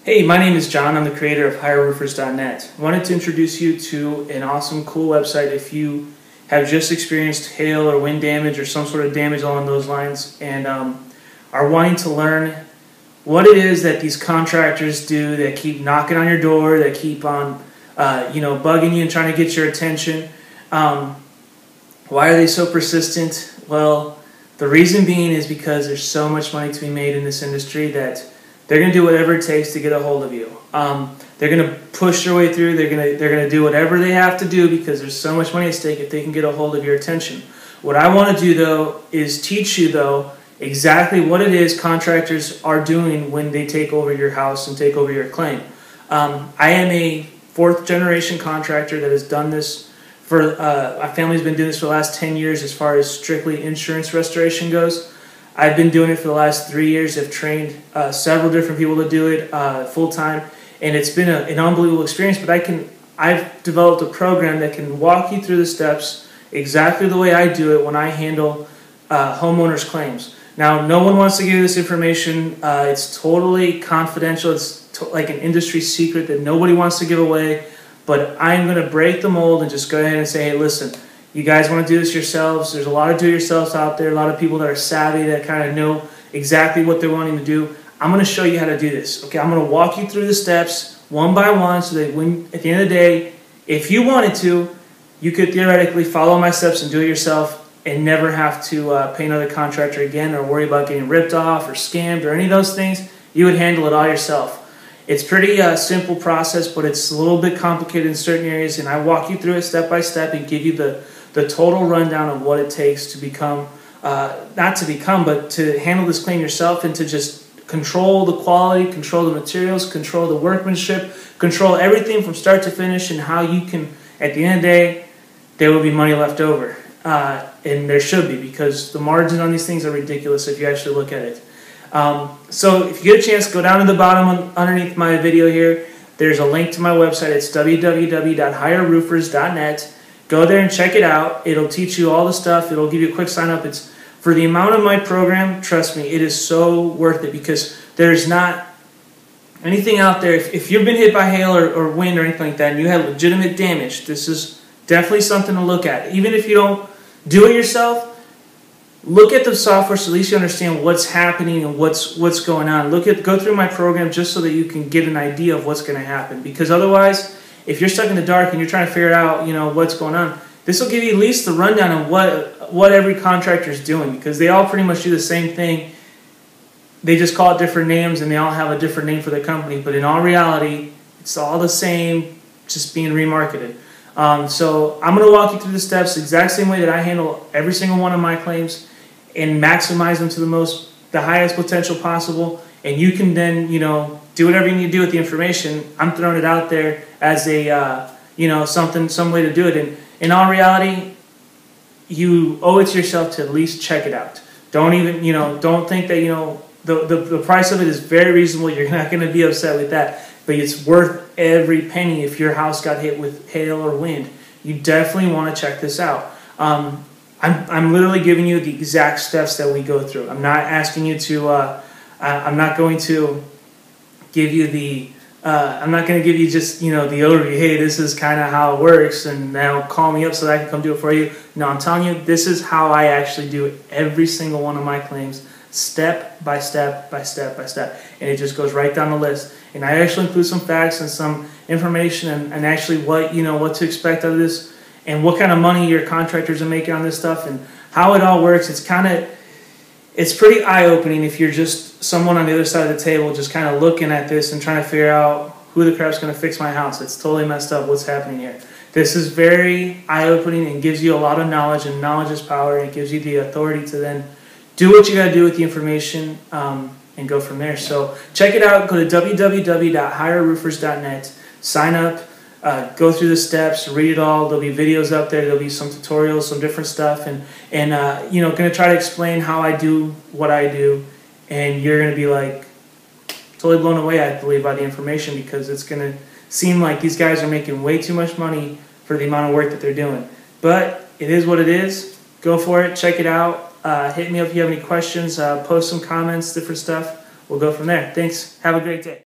Hey, my name is John. I'm the creator of HireRoofers.net. I wanted to introduce you to an awesome, cool website if you have just experienced hail or wind damage or some sort of damage along those lines and are wanting to learn what it is that these contractors do that keep knocking on your door, that keep on bugging you and trying to get your attention. Why are they so persistent? Well, the reason being is because there's so much money to be made in this industry that they're going to do whatever it takes to get a hold of you. They're going to push their way through. They're going to do whatever they have to do because there's so much money at stake if they can get a hold of your attention. What I want to do, though, is teach you, though, exactly what it is contractors are doing when they take over your house and take over your claim. I am a fourth-generation contractor that has done this for, my family's been doing this for the last 10 years as far as strictly insurance restoration goes. I've been doing it for the last 3 years. I've trained several different people to do it full-time, and it's been an unbelievable experience, but I've developed a program that can walk you through the steps exactly the way I do it when I handle homeowners' claims. Now, no one wants to give you this information. It's totally confidential. It's like an industry secret that nobody wants to give away, but I'm going to break the mold and just go ahead and say, hey, listen, you guys want to do this yourselves. There's a lot of do-it-yourselves out there, a lot of people that are savvy that kind of know exactly what they're wanting to do. I'm going to show you how to do this. Okay, I'm going to walk you through the steps one by one so that when, at the end of the day, if you wanted to, you could theoretically follow my steps and do it yourself and never have to pay another contractor again or worry about getting ripped off or scammed or any of those things. You would handle it all yourself. It's pretty simple process, but it's a little bit complicated in certain areas, and I walk you through it step by step and give you the total rundown of what it takes to become, not to become, but to handle this claim yourself and to just control the quality, control the materials, control the workmanship, control everything from start to finish, and how you can, at the end of the day, there will be money left over. And there should be, because the margins on these things are ridiculous if you actually look at it. So if you get a chance, go down to the bottom underneath my video here. There's a link to my website. It's www.hireroofers.net. Go there and check it out. It'll teach you all the stuff. It'll give you a quick sign up. It's for the amount of my program, trust me, it is so worth it because there's not anything out there. If you've been hit by hail or wind or anything like that and you have legitimate damage, this is definitely something to look at. Even if you don't do it yourself, look at the software so at least you understand what's happening and what's going on. Go through my program just so that you can get an idea of what's going to happen. Because otherwise, if you're stuck in the dark and you're trying to figure out, what's going on, this will give you at least the rundown of what every contractor is doing, because they all pretty much do the same thing. They just call it different names and they all have a different name for their company, but in all reality, it's all the same, just being remarketed. So I'm going to walk you through the steps the exact same way that I handle every single one of my claims and maximize them to the highest potential possible. And you can then, do whatever you need to do with the information. I'm throwing it out there as a, some way to do it. And in all reality, you owe it to yourself to at least check it out. Don't even, don't think that, the price of it is very reasonable. You're not going to be upset with that. But it's worth every penny if your house got hit with hail or wind. You definitely want to check this out. I'm literally giving you the exact steps that we go through. I'm not asking you to, I'm not going to give you I'm not going to give you just, the overview. Hey, this is kind of how it works, and now call me up so that I can come do it for you. No, I'm telling you, this is how I actually do it every single one of my claims, step by step by step by step. And it just goes right down the list. And I actually include some facts and some information and actually what to expect out of this and what kind of money your contractors are making on this stuff and how it all works. It's pretty eye-opening if you're just someone on the other side of the table just kind of looking at this and trying to figure out who the crap's going to fix my house. It's totally messed up what's happening here. This is very eye-opening and gives you a lot of knowledge, and knowledge is power, and it gives you the authority to then do what you got to do with the information and go from there. So check it out. Go to www.hireroofers.net. Sign up. Go through the steps, read it all. There'll be videos up there. There'll be some tutorials, some different stuff, and going to try to explain how I do what I do, and you're going to be like totally blown away, I believe, by the information, because it's going to seem like these guys are making way too much money for the amount of work that they're doing. But it is what it is. Go for it. Check it out. Hit me up if you have any questions. Post some comments, different stuff. We'll go from there. Thanks. Have a great day.